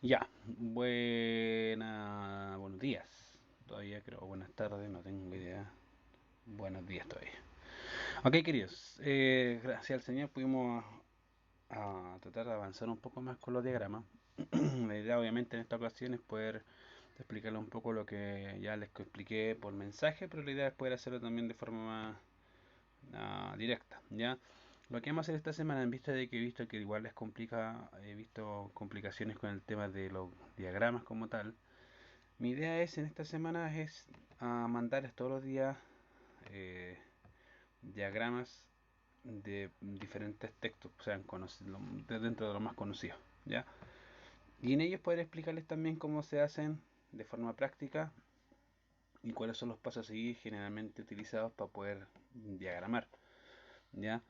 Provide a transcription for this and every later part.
Ya, buenos días. Todavía creo, buenas tardes, no tengo idea. Buenos días todavía. Ok, queridos, gracias al Señor pudimos tratar de avanzar un poco más con los diagramas. La idea, obviamente, en esta ocasión es poder explicarles un poco lo que ya les expliqué por mensaje, pero la idea es poder hacerlo también de forma más directa, ¿ya? Lo que vamos a hacer esta semana, en vista de que he visto que igual les complica, he visto complicaciones con el tema de los diagramas como tal. Mi idea es en esta semana es mandarles todos los días eh, diagramas de diferentes textos, o sea, de dentro de los más conocidos, ¿ya? Y en ellos poder explicarles también cómo se hacen de forma práctica y cuáles son los pasos a seguir generalmente utilizados para poder diagramar, ¿ya?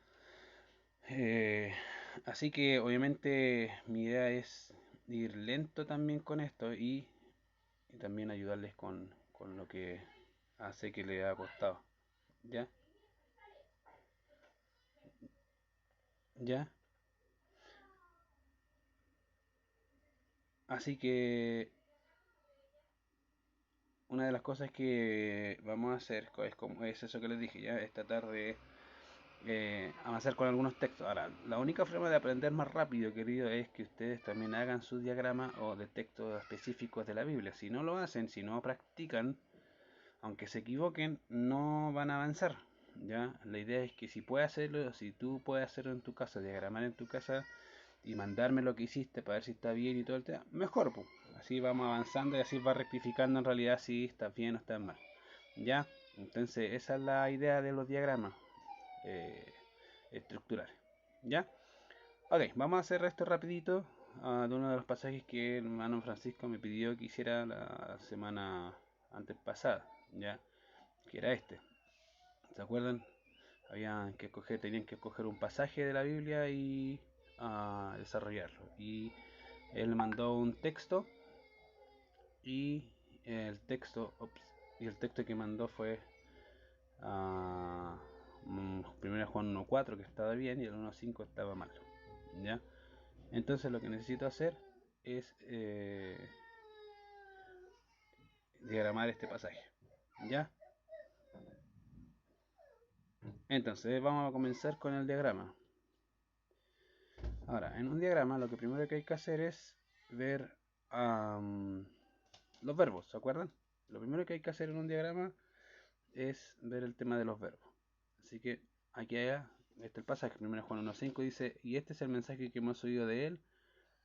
Eh, Así que obviamente mi idea es ir lento también con esto y también ayudarles con lo que hace que les ha costado. ¿Ya? ¿Ya? Así que una de las cosas que vamos a hacer es eso que les dije, ya es tratar de avanzar con algunos textos. Ahora, la única forma de aprender más rápido, querido, es que ustedes también hagan sus diagramas o de textos específicos de la Biblia. Si no lo hacen, si no practican, aunque se equivoquen, no van a avanzar. ¿Ya? La idea es que si puedes hacerlo, si tú puedes hacerlo en tu casa, diagramar en tu casa y mandarme lo que hiciste para ver si está bien y todo el tema, mejor, pues. Así vamos avanzando y así va rectificando en realidad si está bien o está mal. ¿Ya? Entonces, esa es la idea de los diagramas eh, estructurales. ¿Ya? Ok, vamos a hacer esto rapidito de uno de los pasajes que el hermano Francisco me pidió que hiciera la semana antes pasada. ¿Ya? Que era este. ¿Se acuerdan? Tenían que escoger un pasaje de la Biblia y desarrollarlo. Y él mandó un texto y el texto, y el texto que mandó fue a 1 Juan 1.4 que estaba bien y el 1.5 estaba mal. ¿Ya? Entonces lo que necesito hacer es diagramar este pasaje. ¿Ya? Entonces vamos a comenzar con el diagrama. Ahora, en un diagrama lo que primero que hay que hacer es ver los verbos, ¿se acuerdan? Lo primero que hay que hacer en un diagrama es ver el tema de los verbos. Así que aquí allá, este el pasaje, 1 Juan 1.5 dice, y este es el mensaje que hemos oído de él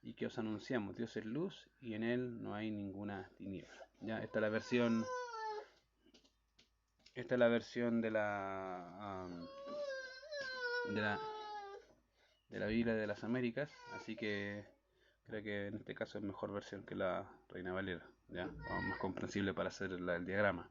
y que os anunciamos, Dios es luz y en él no hay ninguna tiniebla. Ya, esta es la versión de la de la Biblia de las Américas, así que creo que en este caso es mejor versión que la Reina Valera, ya, más comprensible para hacer el diagrama.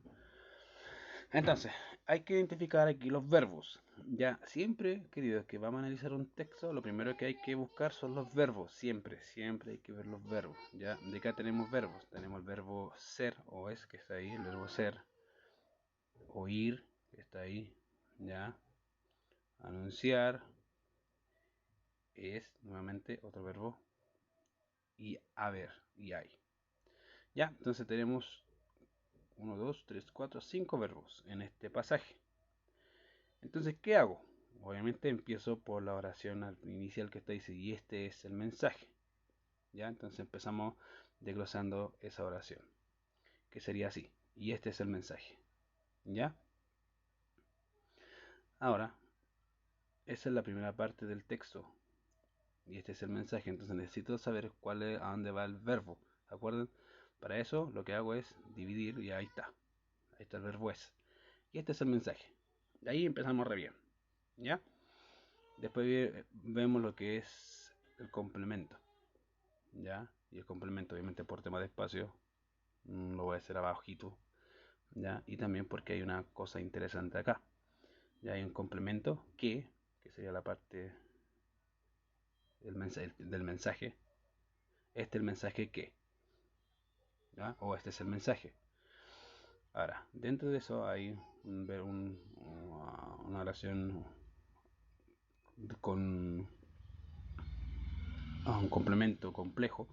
Entonces, hay que identificar aquí los verbos. Ya, siempre, queridos, que vamos a analizar un texto, lo primero que hay que buscar son los verbos. Siempre, siempre hay que ver los verbos. Ya, de acá tenemos verbos. Tenemos el verbo ser o es, que está ahí, el verbo ser. Oír, que está ahí. Ya, anunciar, es, nuevamente, otro verbo. Y haber, y hay. Ya, entonces tenemos 5 verbos en este pasaje. Entonces, ¿qué hago? Obviamente empiezo por la oración inicial que está dice, y este es el mensaje. ¿Ya? Entonces empezamos desglosando esa oración, que sería así, y este es el mensaje. ¿Ya? Ahora, esa es la primera parte del texto, y este es el mensaje, entonces necesito saber a dónde va el verbo. ¿Se acuerdan? Para eso lo que hago es dividir, y ahí está. Ahí está el verbo es. Y este es el mensaje. De ahí empezamos re bien. ¿Ya? Después vemos lo que es el complemento. ¿Ya? Y el complemento, obviamente, por tema de espacio, lo voy a hacer abajito. ¿Ya? Y también porque hay una cosa interesante acá. Ya hay un complemento que sería la parte del mensaje. Este es el mensaje que. ¿Ya? O este es el mensaje. Ahora, dentro de eso hay una oración con un complemento complejo,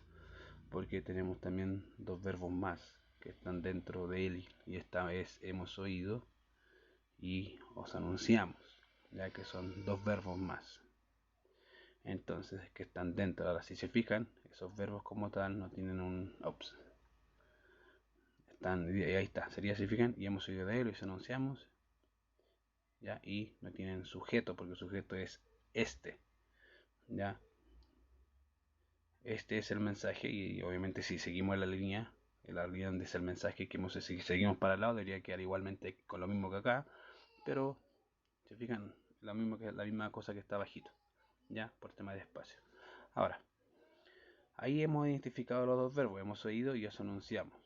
porque tenemos también dos verbos más que están dentro de él, y esta vez hemos oído y os anunciamos, ya que son dos verbos más. Entonces, que están dentro. Ahora, si se fijan, esos verbos como tal no tienen un ops. Están, ahí está, sería, si fijan, y hemos oído de él y os anunciamos, ya, y no tienen sujeto, porque el sujeto es este, ya. Este es el mensaje, y obviamente si seguimos la línea donde es el mensaje, que si seguimos para el lado debería quedar igualmente con lo mismo que acá, pero se fijan, la misma cosa que está bajito, ya, por tema de espacio. Ahora, ahí hemos identificado los dos verbos, hemos oído y os anunciamos,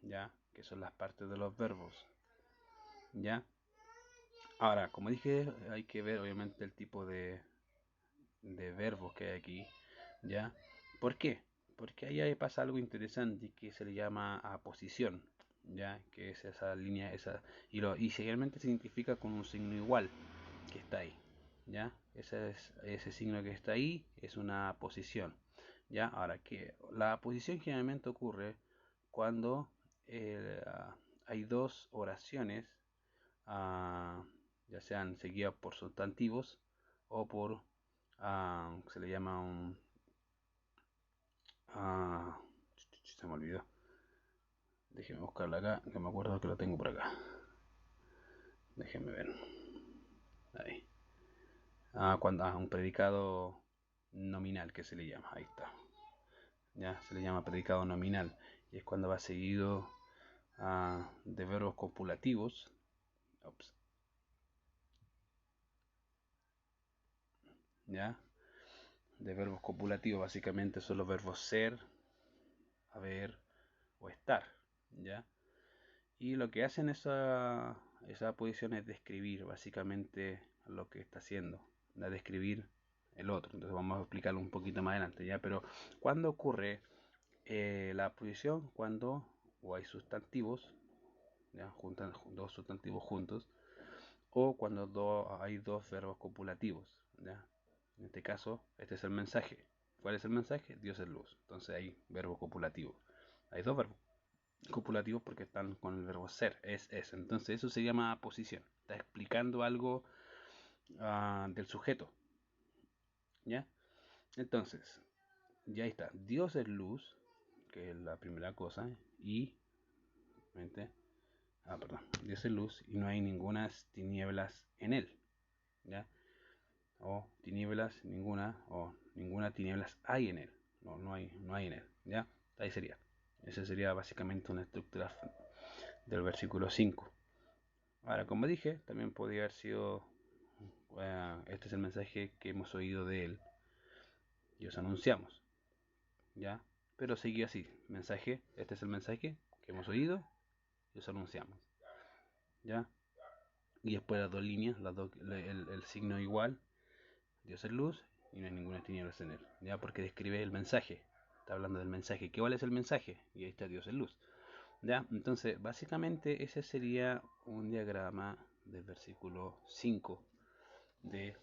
ya, que son las partes de los verbos, ya. Ahora, como dije, hay que ver obviamente el tipo de verbos que hay aquí, ya. ¿Por qué? Porque ahí pasa algo interesante que se le llama aposición, ya, que es esa línea, y generalmente se identifica con un signo igual que está ahí, ya. Ese signo que está ahí es una posición, ya. Ahora, que la posición generalmente ocurre cuando eh, hay dos oraciones, ah, ya sean seguidas por sustantivos o por, se le llama un, ah, se me olvidó, déjeme buscarla acá, que me acuerdo que lo tengo por acá, déjeme ver, ahí, cuando un predicado nominal, que se le llama, ahí está, ya, se le llama predicado nominal, y es cuando va seguido de verbos copulativos. Ups, ya, de verbos copulativos básicamente son los verbos ser, haber o estar, ya. Y lo que hacen esa posición es describir básicamente lo que está haciendo, la describir el otro. Entonces vamos a explicarlo un poquito más adelante, ya. Pero ¿cuándo ocurre la posición? Cuando o hay sustantivos, ya, juntan dos sustantivos juntos, o cuando hay dos verbos copulativos, ya. En este caso, este es el mensaje. ¿Cuál es el mensaje? Dios es luz. Entonces hay verbo copulativo. Hay dos verbos copulativos porque están con el verbo ser, es. Entonces eso se llama posición. Está explicando algo del sujeto, ¿ya? Entonces, ya está. Dios es luz, que es la primera cosa, y, perdón, Dios es luz y no hay ninguna tinieblas en él, ¿ya? O tinieblas ninguna, o ninguna tinieblas hay en él. No hay en él, ¿ya? Ahí sería. Esa sería básicamente una estructura del versículo 5. Ahora, como dije, también podría haber sido, este es el mensaje que hemos oído de él y os anunciamos, ¿ya? Pero sigue así, mensaje, este es el mensaje que hemos oído y os anunciamos, ¿ya? Y después las dos líneas, el signo igual, Dios es luz y no hay ninguna tinieblas en él, ¿ya? Porque describe el mensaje, está hablando del mensaje, ¿qué cuál es el mensaje? Y ahí está Dios es luz, ¿ya? Entonces, básicamente ese sería un diagrama del versículo 5 de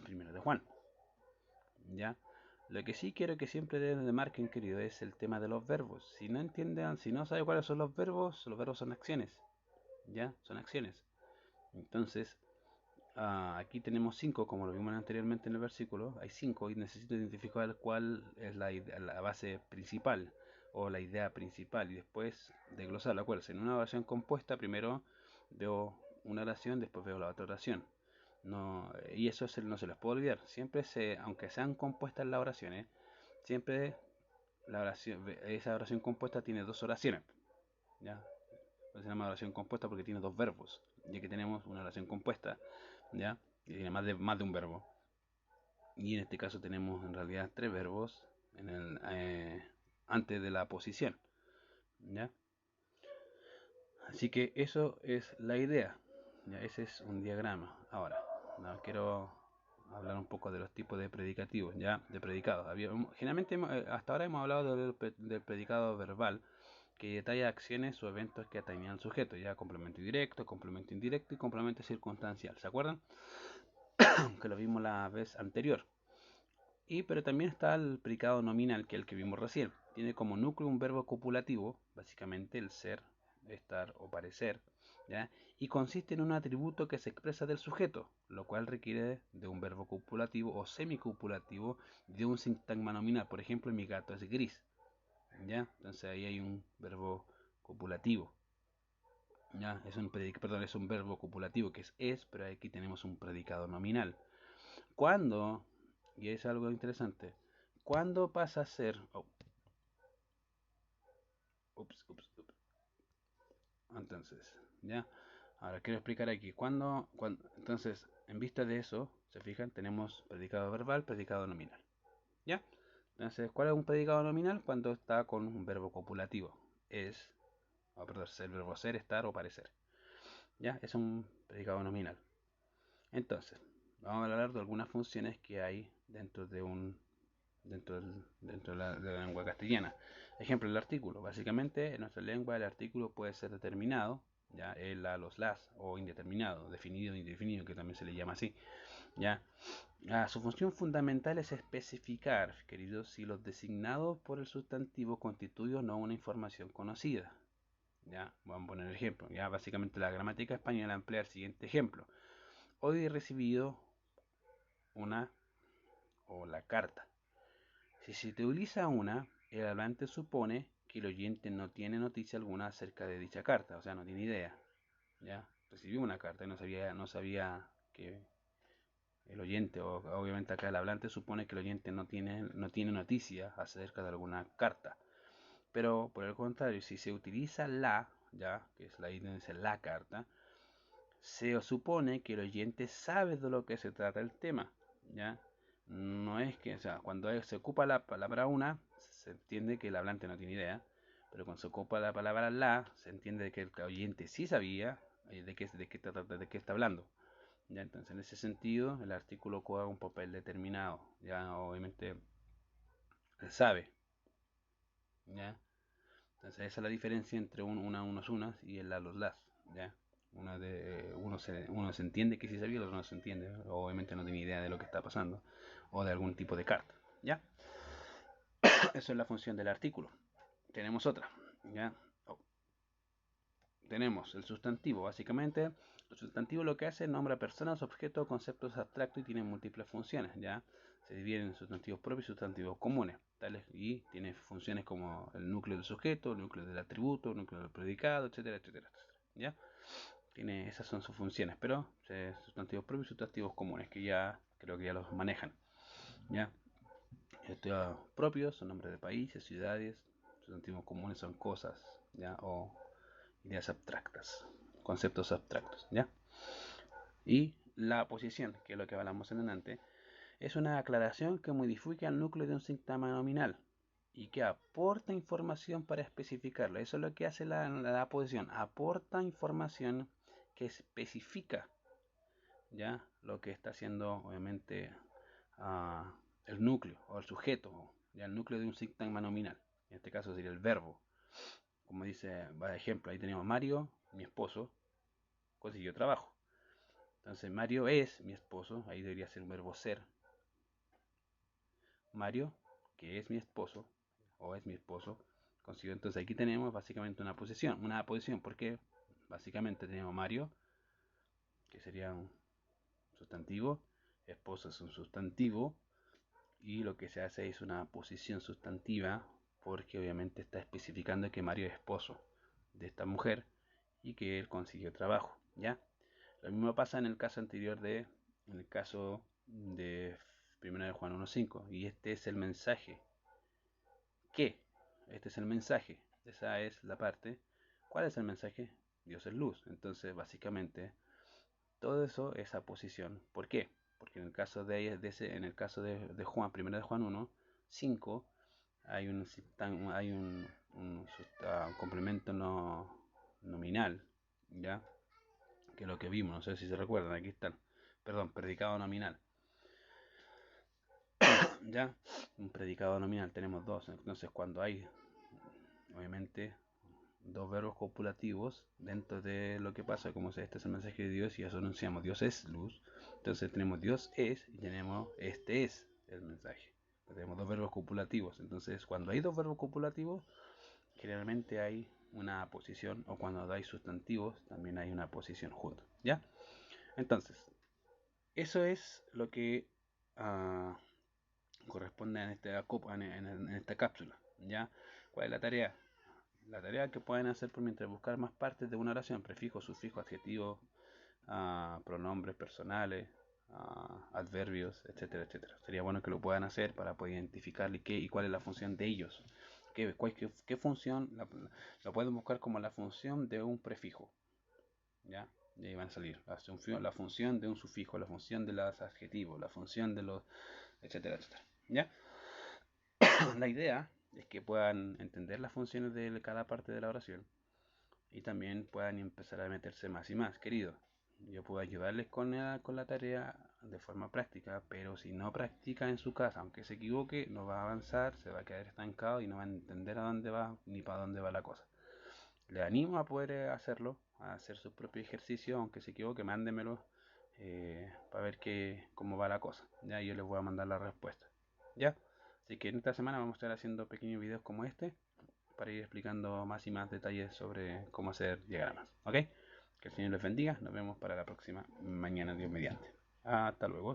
primero de Juan, ¿ya? Lo que sí quiero que siempre de marquen, querido, es el tema de los verbos. Si no entienden, si no saben cuáles son los verbos son acciones, ¿ya? Son acciones. Entonces, aquí tenemos 5, como lo vimos anteriormente en el versículo. Hay 5 y necesito identificar cuál es la base principal o la idea principal y después desglosarla. Acuérdense, en una oración compuesta primero veo una oración, después veo la otra oración. No, y eso no se les puede olvidar. Siempre aunque sean compuestas las oraciones, siempre esa oración compuesta tiene dos oraciones, ¿ya? Se llama oración compuesta porque tiene dos verbos, ya que tenemos una oración compuesta, ¿ya? Y tiene más de un verbo. Y en este caso tenemos en realidad tres verbos antes de la posición, ¿ya? Así que eso es la idea, ¿ya? Ese es un diagrama. Ahora, no, quiero hablar un poco de los tipos de predicativos, ya, de predicados. Generalmente hasta ahora hemos hablado del predicado verbal, que detalla acciones o eventos que atañen al sujeto, ya complemento directo, complemento indirecto y complemento circunstancial. ¿Se acuerdan? Que lo vimos la vez anterior. Pero también está el predicado nominal, que es el que vimos recién. tiene como núcleo un verbo copulativo, básicamente el ser, estar o parecer, ¿ya? Y consiste en un atributo que se expresa del sujeto, lo cual requiere de un verbo copulativo o semicopulativo de un sintagma nominal. Por ejemplo, mi gato es gris, ¿ya? Entonces ahí hay un verbo copulativo, ¿ya? Es un verbo copulativo que es, pero aquí tenemos un predicado nominal. Cuando, y es algo interesante, ¿cuándo pasa a ser... oh, ups. Entonces, ¿ya? Ahora quiero explicar aquí. Entonces, en vista de eso, se fijan, tenemos predicado verbal, predicado nominal. ¿Ya? Entonces, ¿cuál es un predicado nominal? Cuando está con un verbo copulativo. Es, perdón, es el verbo ser, estar o parecer. ¿Ya? Es un predicado nominal. Entonces, vamos a hablar de algunas funciones que hay dentro de la lengua castellana. Ejemplo, el artículo. Básicamente, en nuestra lengua el artículo puede ser determinado, ya el, la, los, las, o indeterminado, definido, indefinido, que también se le llama así. Ya, su función fundamental es especificar, queridos, si los designados por el sustantivo constituyen o no una información conocida. Ya, vamos a poner el ejemplo. Ya, básicamente la gramática española emplea el siguiente ejemplo. Hoy he recibido una o la carta. Si se utiliza una, el hablante supone que el oyente no tiene noticia alguna acerca de dicha carta, o sea, no tiene idea. ¿Ya? Recibió una carta y no sabía que el oyente, o obviamente acá el hablante supone que el oyente no tiene noticia acerca de alguna carta. Pero por el contrario, si se utiliza la, ya, que es la idea de la carta, se supone que el oyente sabe de lo que se trata el tema, ¿ya? No es que, o sea, cuando se ocupa la palabra una, se entiende que el hablante no tiene idea, pero cuando se ocupa la palabra la, se entiende que el oyente sí sabía de qué está hablando. ¿Ya? Entonces, en ese sentido, el artículo juega un papel determinado, ya obviamente sabe, ¿ya? Entonces, esa es la diferencia entre unos, unas y el la, los, las, ¿ya? Uno se entiende que sí sabía, el otro no se entiende. Obviamente no tiene idea de lo que está pasando o de algún tipo de carta. ¿Ya? Eso es la función del artículo. Tenemos otra. ¿Ya? Oh. Tenemos el sustantivo. Básicamente, el sustantivo lo que hace es nombra personas, objetos, conceptos abstractos y tiene múltiples funciones. ¿Ya? Se dividen en sustantivos propios y sustantivos comunes. Y tiene funciones como el núcleo del sujeto, el núcleo del atributo, el núcleo del predicado, etcétera, etcétera, etcétera. ¿Ya? Esas son sus funciones, pero sustantivos propios y sustantivos comunes, que ya creo que ya los manejan. ¿Ya? Sustantivos propios son nombres de países, ciudades, sustantivos comunes son cosas, ¿ya? O ideas abstractas, conceptos abstractos, ¿ya? Y la posición, que es lo que hablamos en delante, es una aclaración que modifica el núcleo de un sintagma nominal y que aporta información para especificarlo. Eso es lo que hace la posición, aporta información que especifica ya lo que está haciendo obviamente el núcleo o el sujeto, ya el núcleo de un sintagma nominal. En este caso sería el verbo. Como dice, por ejemplo, ahí tenemos Mario, mi esposo, consiguió trabajo. Entonces Mario es mi esposo, ahí debería ser un verbo ser. Mario, que es mi esposo, o es mi esposo, consiguió. Entonces aquí tenemos básicamente una posición, porque básicamente tenemos Mario, que sería un sustantivo, esposo es un sustantivo, y lo que se hace es una posición sustantiva, porque obviamente está especificando que Mario es esposo de esta mujer y que él consiguió trabajo, ¿ya? Lo mismo pasa en el caso anterior en el caso de 1 de Juan 1.5, y este es el mensaje. ¿Qué? Este es el mensaje. Esa es la parte. ¿Cuál es el mensaje? Dios es luz. Entonces, básicamente, todo eso es aposición. ¿Por qué? Porque en el caso de Juan, 1 de Juan 1.5, hay un complemento nominal, ¿ya? Que es lo que vimos, no sé si se recuerdan, aquí están. Perdón, predicado nominal. ¿Ya? Un predicado nominal, tenemos dos. Entonces, cuando hay, obviamente, dos verbos copulativos dentro de lo que pasa, como este es el mensaje de Dios y eso anunciamos, Dios es luz. Entonces tenemos Dios es y tenemos este es el mensaje. Tenemos dos verbos copulativos. Entonces, cuando hay dos verbos copulativos, generalmente hay una posición, o cuando hay sustantivos, también hay una posición junto. ¿Ya? Entonces, eso es lo que corresponde en esta cápsula. ¿Ya? ¿Cuál es la tarea? La tarea que pueden hacer por mientras buscar más partes de una oración, prefijo, sufijo, adjetivo, pronombres personales, adverbios, etcétera, etcétera. Sería bueno que lo puedan hacer para poder identificar qué y cuál es la función de ellos. ¿Qué función? Lo pueden buscar como la función de un prefijo. ¿Ya? Y ahí van a salir la función de un sufijo, la función de los adjetivos, la función de los, etcétera, etcétera. ¿Ya? La idea es que puedan entender las funciones de cada parte de la oración y también puedan empezar a meterse más y más, querido. Yo puedo ayudarles con la tarea de forma práctica, pero si no practica en su casa, aunque se equivoque, no va a avanzar, se va a quedar estancado y no va a entender a dónde va ni para dónde va la cosa. Le animo a poder hacerlo, a hacer su propio ejercicio, aunque se equivoque, mándemelo para ver cómo va la cosa. Ya yo les voy a mandar la respuesta. ¿Ya? Así que en esta semana vamos a estar haciendo pequeños videos como este para ir explicando más y más detalles sobre cómo hacer diagramas. ¿Ok? Que el Señor les bendiga. Nos vemos para la próxima mañana, Dios mediante. Hasta luego.